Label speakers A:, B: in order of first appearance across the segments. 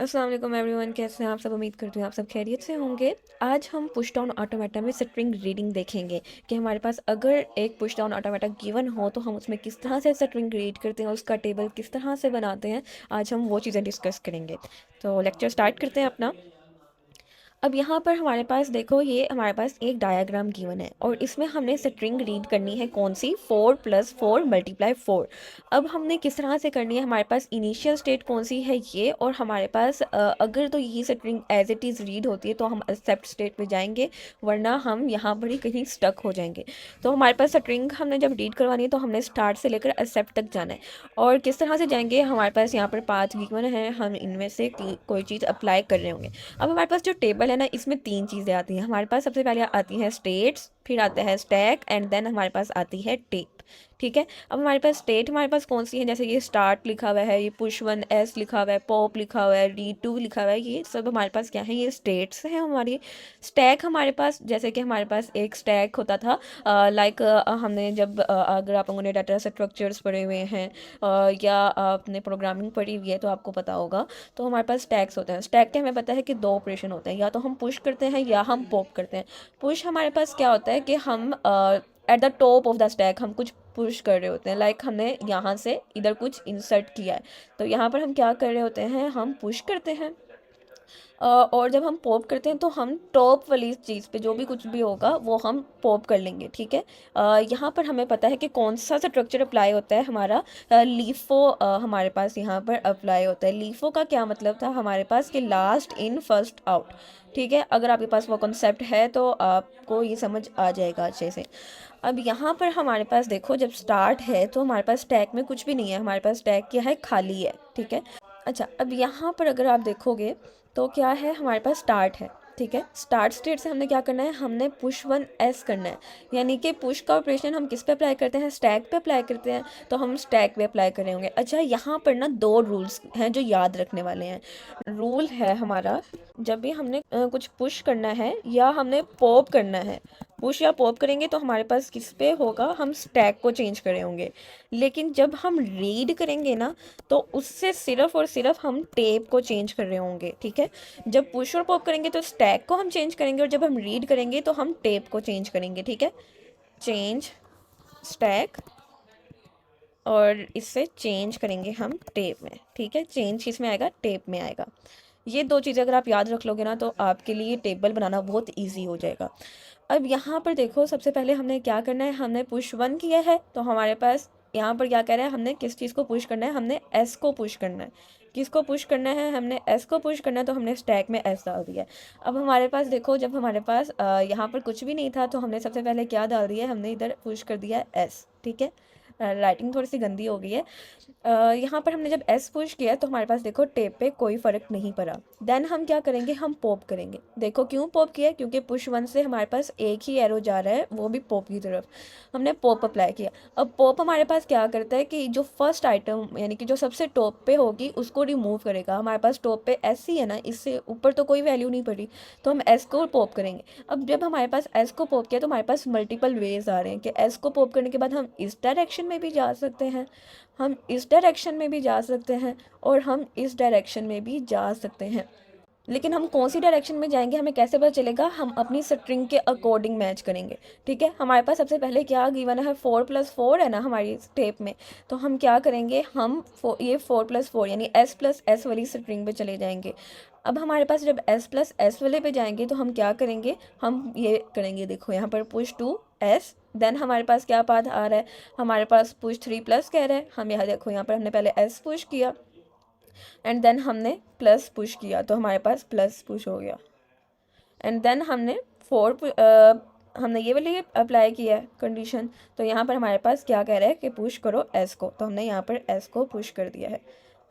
A: अस्सलाम वालेकुम एवरीवन, कैसे हैं आप सब। उम्मीद करती हूँ आप सब खैरियत से होंगे। आज हम पुश डाउन ऑटोमेटा में स्ट्रिंग रीडिंग देखेंगे कि हमारे पास अगर एक पुश डाउन ऑटोमेटा गिवन हो तो हम उसमें किस तरह से स्ट्रिंग रीड करते हैं, उसका टेबल किस तरह से बनाते हैं। आज हम वो चीज़ें डिस्कस करेंगे। तो लेक्चर स्टार्ट करते हैं अपना। अब यहाँ पर हमारे पास देखो, ये हमारे पास एक डायग्राम गिवन है और इसमें हमने स्ट्रिंग रीड करनी है कौन सी, 4+4 × 4। अब हमने किस तरह से करनी है, हमारे पास इनिशियल स्टेट कौन सी है ये, और हमारे पास अगर तो यही string as it is read होती है तो हम एक्सेप्ट स्टेट पे जाएंगे, वरना हम यहाँ पर ही कहीं स्टक हो जाएंगे। तो हमारे पास स्ट्रिंग हमने जब रीड करवानी है तो हमने स्टार्ट से लेकर एक्सेप्ट तक जाना है। और किस तरह से जाएंगे, हमारे पास यहाँ पर 5 गिवन है, हम इनमें से कोई चीज़ अप्लाई कर रहे होंगे। अब हमारे पास जो टेबल है ना, इसमें 3 चीज़ें आती हैं हमारे पास। सबसे पहले आती हैं स्टेट्स, फिर आता है स्टैक, एंड देन हमारे पास आती है टेप। ठीक है। अब हमारे पास स्टेट हमारे पास कौन सी है, जैसे ये स्टार्ट लिखा हुआ है, ये पुश 1 S लिखा हुआ है, पॉप लिखा हुआ है, D2 लिखा हुआ है, ये सब हमारे पास क्या है, ये स्टेट्स हैं हमारी। स्टैक हमारे पास, जैसे कि हमारे पास एक स्टैक होता था, लाइक हमने जब अगर आप लोगों ने डाटा स्ट्रक्चर्स पढ़े हुए हैं या आपने प्रोग्रामिंग पढ़ी हुई है तो आपको पता होगा। तो हमारे पास स्टैक्स होते हैं। स्टैक के हमें पता है कि 2 ऑपरेशन होते हैं, या तो हम पुश करते हैं या हम पॉप करते हैं। पुश हमारे पास क्या होता है कि हम at the top of the stack हम कुछ पुश कर रहे होते हैं, लाइक हमने यहाँ से इधर कुछ इंसर्ट किया है, तो यहाँ पर हम क्या कर रहे होते हैं, हम पुश करते हैं। और जब हम पॉप करते हैं तो हम टॉप वाली चीज़ पे जो भी कुछ भी होगा वो हम पॉप कर लेंगे। ठीक है। यहाँ पर हमें पता है कि कौन सा स्ट्रक्चर अप्लाई होता है, हमारा लीफो हमारे पास यहाँ पर अप्लाई होता है। लीफो का क्या मतलब था हमारे पास, कि लास्ट इन फर्स्ट आउट। ठीक है। अगर आपके पास वो कॉन्सेप्ट है तो आपको ये समझ आ जाएगा अच्छे से। अब यहाँ पर हमारे पास देखो, जब स्टार्ट है तो हमारे पास टैग में कुछ भी नहीं है, हमारे पास टैग क्या है, खाली है। ठीक है। अच्छा, अब यहाँ पर अगर आप देखोगे तो क्या है, हमारे पास स्टार्ट है। ठीक है। स्टार्ट स्टेट से हमने क्या करना है, हमने पुश 1S करना है। यानी कि पुश का ऑपरेशन हम किस पे अप्लाई करते हैं, स्टैक पे अप्लाई करते हैं, तो हम स्टैक पे अप्लाई कर रहे होंगे। अच्छा, यहाँ पर ना 2 रूल्स हैं जो याद रखने वाले हैं। रूल है हमारा, जब भी हमने कुछ पुश करना है या हमने पॉप करना है, पुश या पॉप करेंगे तो हमारे पास किस पे होगा, हम स्टैक को चेंज करे होंगे। लेकिन जब हम रीड करेंगे ना, तो उससे सिर्फ और सिर्फ हम टेप को चेंज कर रहे होंगे। ठीक है। जब पुश और पॉप करेंगे तो स्टैक को हम चेंज करेंगे, और जब हम रीड करेंगे तो हम टेप को चेंज करेंगे। ठीक है। चेंज स्टैक, और इससे चेंज करेंगे हम टेप में। ठीक है। चेंज किस में आएगा, टेप में आएगा। ये 2 चीज़ें अगर आप याद रख लोगे ना तो आपके लिए टेबल बनाना बहुत ईजी हो जाएगा। अब यहाँ पर देखो, सबसे पहले हमने क्या करना है, हमने पुश 1 किया है तो हमारे पास यहाँ पर क्या कह रहा है, हमने किस चीज़ को पुश करना है, हमने S को पुश करना है। किसको पुश करना है, हमने S को पुश करना है, तो हमने स्टैक में S डाल दिया है। अब हमारे पास देखो, जब हमारे पास यहाँ पर कुछ भी नहीं था तो हमने सबसे पहले क्या डाल दिया है, हमने इधर पुश कर दिया है S। ठीक है। राइटिंग थोड़ी सी गंदी हो गई है। यहाँ पर हमने जब S पुश किया तो हमारे पास देखो टेप पे कोई फ़र्क नहीं पड़ा। देन हम क्या करेंगे, हम पॉप करेंगे। देखो क्यों पॉप किया, क्योंकि पुश 1 से हमारे पास एक ही एरो जा रहा है, वो भी पॉप की तरफ। हमने पॉप अप्लाई किया। अब पॉप हमारे पास क्या करता है कि जो फर्स्ट आइटम यानी कि जो सबसे टॉप पे होगी उसको रिमूव करेगा। हमारे पास टॉप पे S ही है ना, इससे ऊपर तो कोई वैल्यू नहीं पड़ी, तो हम S को पॉप करेंगे। अब जब हमारे पास S को पॉप किया तो हमारे पास मल्टीपल वेज आ रहे हैं कि S को पॉप करने के बाद हम इस डायरेक्शन में भी जा सकते हैं, हम इस डायरेक्शन में भी जा सकते हैं, और हम इस डायरेक्शन में भी जा सकते हैं। लेकिन हम कौन सी डायरेक्शन में जाएंगे हमें कैसे पता चलेगा, हम अपनी स्ट्रिंग के अकॉर्डिंग मैच करेंगे। ठीक है। हमारे पास सबसे पहले क्या गिवन है, 4+4 है ना हमारी स्टेप में, तो हम क्या करेंगे, हम ये 4+4 यानी S+S वाली स्ट्रिंग पे चले जाएंगे। अब हमारे पास जब S+S वाले पे जाएंगे तो हम क्या करेंगे, हम ये करेंगे, देखो यहाँ पर push 2S। देन हमारे पास क्या पाथ आ रहा है, हमारे पास push 3+ कह रहा है। हम यहाँ देखो, यहाँ पर हमने पहले S पुश किया एंड देन हमने प्लस पुश किया, तो हमारे पास प्लस पुश हो गया। एंड देन हमने 4 हमने ये वाली अप्लाई किया है कंडीशन, तो यहाँ पर हमारे पास क्या कह रहा है कि पुश करो S को, तो हमने यहाँ पर S को पुश कर दिया है।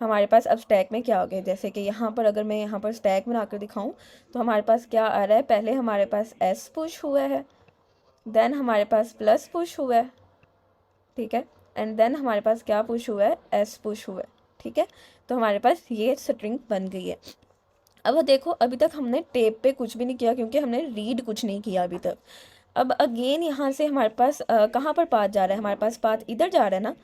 A: हमारे पास अब स्टैक में क्या हो गया, जैसे कि यहाँ पर अगर मैं यहाँ पर स्टैक बनाकर दिखाऊँ तो हमारे पास क्या आ रहा है, पहले हमारे पास S पुश हुआ है, देन हमारे पास प्लस पुश हुआ है। ठीक है। एंड देन हमारे पास क्या पुश हुआ है, S पुश हुआ है। ठीक है। तो हमारे पास ये स्ट्रिंग बन गई है। अब देखो, अभी तक हमने टेप पे कुछ भी नहीं किया क्योंकि हमने रीड कुछ नहीं किया अभी तक। अब अगेन यहाँ से हमारे पास कहाँ पर पाथ जा रहा है, हमारे पास पाथ इधर जा रहा है ना,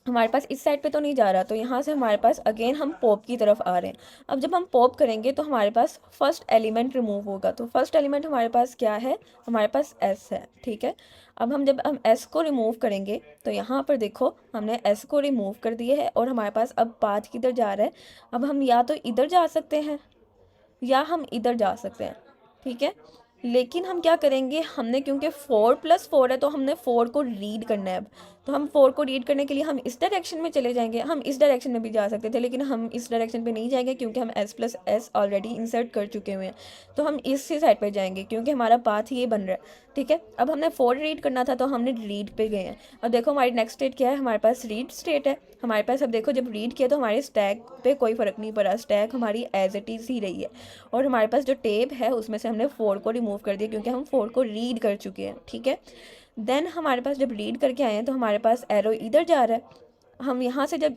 A: हमारे पास इस साइड पे तो नहीं जा रहा, तो यहाँ से हमारे पास अगेन हम पॉप की तरफ आ रहे हैं। अब जब हम पॉप करेंगे तो हमारे पास फर्स्ट एलिमेंट रिमूव होगा, तो फर्स्ट एलिमेंट हमारे पास क्या है, हमारे पास एस है, ठीक है। अब जब हम एस को रिमूव करेंगे तो यहाँ पर देखो हमने एस को रिमूव कर दिए है और हमारे पास अब पाथ किधर जा रहा है। अब हम या तो इधर जा सकते हैं या हम इधर जा सकते हैं, ठीक है। लेकिन हम क्या करेंगे, हमने क्योंकि 4+4 है तो हमने 4 को रीड करना है। अब तो हम 4 को रीड करने के लिए हम इस डायरेक्शन में चले जाएंगे। हम इस डायरेक्शन में भी जा सकते थे लेकिन हम इस डायरेक्शन पे नहीं जाएंगे क्योंकि हम S+S ऑलरेडी इंसर्ट कर चुके हुए हैं। तो हम इसी साइड पे जाएंगे क्योंकि हमारा पाथ ये बन रहा है, ठीक है। अब हमने 4 रीड करना था तो हमने रीड पे गए हैं। अब देखो हमारी नेक्स्ट स्टेट क्या है, हमारे पास रीड स्टेट है हमारे पास। अब देखो जब रीड किया तो हमारे स्टैक पे कोई फ़र्क नहीं पड़ा, स्टैक हमारी एज इट इज़ ही रही है। और हमारे पास जो टेब है उसमें से हमने 4 को रिमूव कर दिया क्योंकि हम 4 को रीड कर चुके हैं, ठीक है। देन हमारे पास जब रीड करके आए हैं तो हमारे पास एरो इधर जा रहा है। हम यहाँ से जब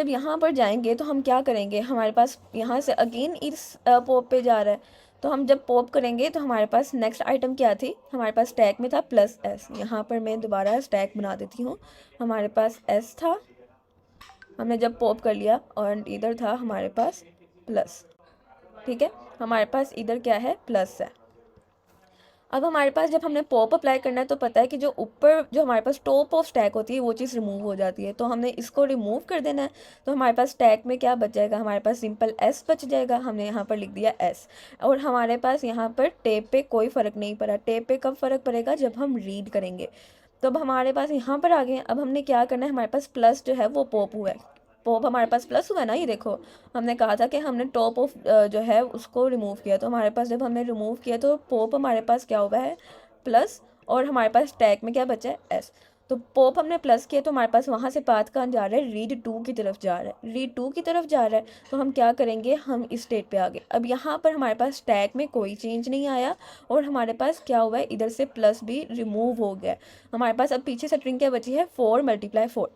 A: यहाँ पर जाएंगे तो हम क्या करेंगे, हमारे पास यहाँ से अगेन इस पॉप पे जा रहा है। तो हम जब पॉप करेंगे तो हमारे पास नेक्स्ट आइटम क्या थी, हमारे पास स्टैक में था +S। यहाँ पर मैं दोबारा स्टैक बना देती हूँ। हमारे पास S था, हमने जब पॉप कर लिया, और इधर था हमारे पास प्लस, ठीक है। हमारे पास इधर क्या है, प्लस है। अब हमारे पास जब हमने पॉप अप्लाई करना है तो पता है कि जो ऊपर जो हमारे पास टॉप ऑफ स्टैक होती है वो चीज़ रिमूव हो जाती है, तो हमने इसको रिमूव कर देना है। तो हमारे पास स्टैक में क्या बच जाएगा, हमारे पास सिंपल S बच जाएगा। हमने यहाँ पर लिख दिया S। और हमारे पास यहाँ पर टेप पे कोई फ़र्क नहीं पड़ा। टेप पे कब फ़र्क पड़ेगा, जब हम रीड करेंगे। तो अब हमारे पास यहाँ पर आ गए। अब हमने क्या करना है, हमारे पास प्लस जो है वो पॉप हुआ है। पॉप हमारे पास प्लस हुआ है ना, ये देखो हमने कहा था कि हमने टॉप ऑफ जो है उसको रिमूव किया, तो हमारे पास जब हमने रिमूव किया तो पॉप हमारे पास क्या हुआ है, प्लस। और हमारे पास स्टैक में क्या बचा है, एस। तो पॉप हमने प्लस किया तो हमारे पास वहाँ से पाथ कहाँ जा रहा है, रीड 2 की तरफ जा रहा है, रीड 2 की तरफ जा रहा है। तो हम क्या करेंगे, हम इस स्टेट पे आ गए। अब यहाँ पर हमारे पास स्टैक में कोई चेंज नहीं आया और हमारे पास क्या हुआ है, इधर से प्लस भी रिमूव हो गया। हमारे पास अब पीछे स्ट्रिंग क्या बची है, 4 × 4।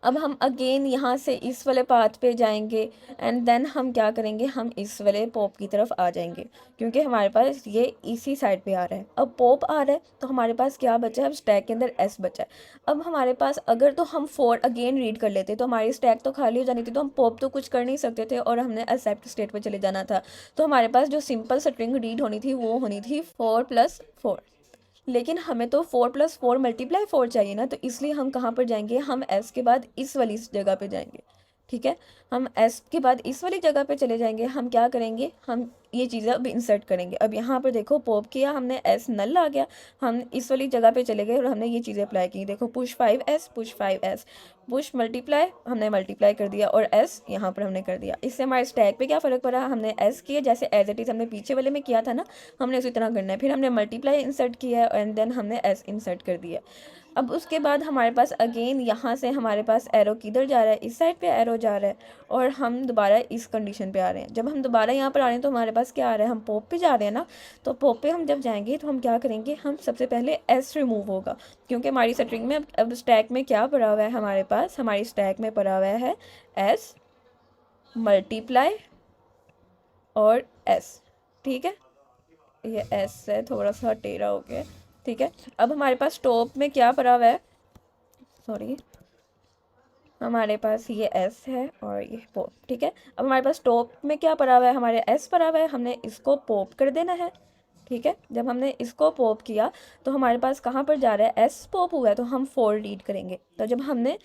A: अब हम अगेन यहाँ से इस वाले पाथ पे जाएंगे एंड देन हम क्या करेंगे, हम इस वाले पॉप की तरफ आ जाएंगे क्योंकि हमारे पास ये इसी साइड पे आ रहा है। अब पॉप आ रहा है तो हमारे पास क्या बचा है, अब स्टैक के अंदर S बचा है। अब हमारे पास अगर तो हम 4 अगेन रीड कर लेते तो हमारी स्टैक तो खाली हो जानी थी, तो हम पॉप तो कुछ कर नहीं सकते थे और हमने एक्सेप्ट स्टेट पर चले जाना था। तो हमारे पास जो सिंपल स्ट्रिंग रीड होनी थी वो होनी थी 4+4। लेकिन हमें तो 4+4 × 4 चाहिए ना, तो इसलिए हम कहाँ पर जाएंगे, हम S के बाद इस वाली जगह पे जाएंगे, ठीक है। हम S के बाद इस वाली जगह पे चले जाएंगे। हम क्या करेंगे, हम ये चीज़ें अब इंसर्ट करेंगे। अब यहाँ पर देखो पॉप किया हमने, S नल आ गया। हम इस वाली जगह पे चले गए और हमने ये चीज़ें अप्लाई की। देखो पुश 5S पुश मल्टीप्लाई हमने मल्टीप्लाई कर दिया और S यहाँ पर हमने कर दिया। इससे हमारे स्टैक पे क्या फ़र्क पड़ा, हमने S किया जैसे एज इट इज़ हमने पीछे वाले में किया था ना, हमने उसी तरह करना है। फिर हमने मल्टीप्लाई इंसर्ट किया है एंड देन हमने S इंसर्ट कर दिया। अब उसके बाद हमारे पास अगेन यहाँ से हमारे पास एरो किधर जा रहा है, इस साइड पे एरो जा रहा है और हम दोबारा इस कंडीशन पे आ रहे हैं। जब हम दोबारा यहाँ पर आ रहे हैं तो हमारे पास क्या आ रहा है, हम पॉप पे जा रहे हैं ना। तो पॉप पे हम जब जाएंगे तो हम क्या करेंगे, हम सबसे पहले S रिमूव होगा क्योंकि हमारी स्ट्रिंग में अब स्टैक में क्या पड़ा हुआ है, हमारे पास हमारी स्टैक में पड़ा हुआ है S मल्टीप्लाई और S, ठीक है। ये S है, थोड़ा सा टेढ़ा हो गया, ठीक है। अब हमारे पास टॉप में क्या पड़ा हुआ है, सॉरी, हमारे पास ये S है और ये पॉप, ठीक है। अब हमारे पास टॉप में क्या पड़ा हुआ है, हमारे S पड़ा हुआ है, हमने इसको पॉप कर देना है, ठीक है। जब हमने इसको पॉप किया तो हमारे पास कहाँ पर जा रहा है, S पॉप हुआ है तो हम 4 रीड करेंगे। तो जब हमने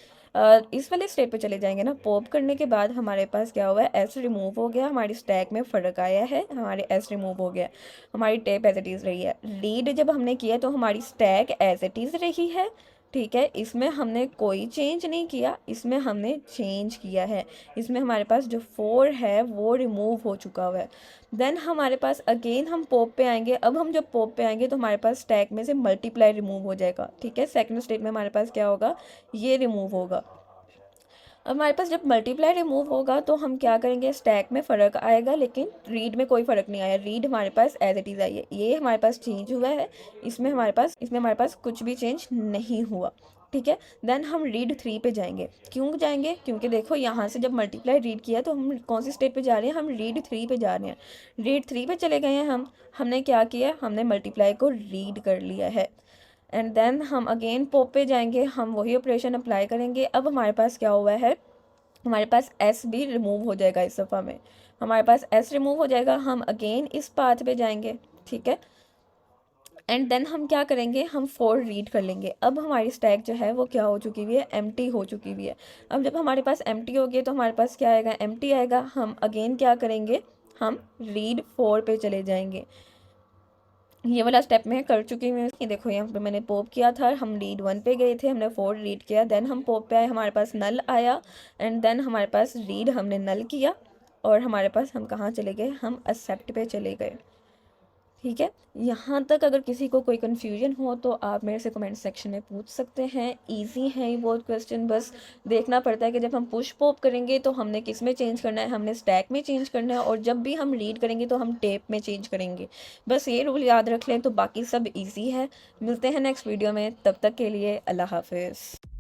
A: इस वाले स्टेट पे चले जाएंगे ना, पॉप करने के बाद हमारे पास क्या हुआ है, S रिमूव हो गया, हमारी स्टैक में फ़र्क आया है, हमारे S रिमूव हो गया, हमारी टेप एज इट इज़ रही है। रीड जब हमने किया तो हमारी स्टैक एज इट इज़ रही है, ठीक है। इसमें हमने कोई चेंज नहीं किया, इसमें हमने चेंज किया है। इसमें हमारे पास जो 4 है वो रिमूव हो चुका हुआ है। देन हमारे पास अगेन हम पॉप पे आएंगे। अब हम जब पॉप पे आएंगे तो हमारे पास स्टैक में से मल्टीप्लाई रिमूव हो जाएगा, ठीक है। सेकंड स्टेट में हमारे पास क्या होगा, ये रिमूव होगा। अब हमारे पास जब मल्टीप्लाई रिमूव होगा तो हम क्या करेंगे, स्टैक में फ़र्क आएगा लेकिन रीड में कोई फ़र्क नहीं आया। रीड हमारे पास एज इट इज़ आई है, ये हमारे पास चेंज हुआ है, इसमें हमारे पास कुछ भी चेंज नहीं हुआ, ठीक है। देन हम रीड 3 पे जाएंगे। क्यों जाएंगे, क्योंकि देखो यहाँ से जब मल्टीप्लाई रीड किया तो हम कौन सी स्टेट पे जा रहे हैं, हम रीड 3 पे जा रहे हैं। रीड 3 पे चले गए हैं हमने क्या किया, हमने मल्टीप्लाई को रीड कर लिया है। एंड देन हम अगेन पॉप पे जाएंगे, हम वही ऑपरेशन अप्लाई करेंगे। अब हमारे पास क्या हुआ है, हमारे पास एस भी रिमूव हो जाएगा इस दफ़ा में, हमारे पास एस रिमूव हो जाएगा। हम अगेन इस पाथ पे जाएंगे, ठीक है, एंड देन हम क्या करेंगे, हम 4 रीड कर लेंगे। अब हमारी स्टैक जो है वो क्या हो चुकी हुई है, एम्प्टी हो चुकी हुई है। अब जब हमारे पास एम्प्टी हो गई तो हमारे पास क्या आएगा, एम्प्टी आएगा। हम अगेन क्या करेंगे, हम रीड 4 पे चले जाएंगे। ये वाला स्टेप मैं कर चुकी हूँ। ये देखो यहाँ पे मैंने पॉप किया था, हम रीड 1 पे गए थे, हमने 4 रीड किया, देन हम पॉप पे आए, हमारे पास नल आया, एंड देन हमारे पास रीड हमने नल किया, और हमारे पास हम कहाँ चले गए, हम एक्सेप्ट पे चले गए। ठीक है, यहाँ तक अगर किसी को कोई कन्फ्यूजन हो तो आप मेरे से कमेंट सेक्शन में पूछ सकते हैं। इजी है ये बहुत क्वेश्चन, बस देखना पड़ता है कि जब हम पुश पॉप करेंगे तो हमने किस में चेंज करना है, हमने स्टैक में चेंज करना है, और जब भी हम रीड करेंगे तो हम टेप में चेंज करेंगे। बस ये रूल याद रख लें तो बाकी सब ईजी है। मिलते हैं नेक्स्ट वीडियो में, तब तक के लिए अल्लाह हाफिज़।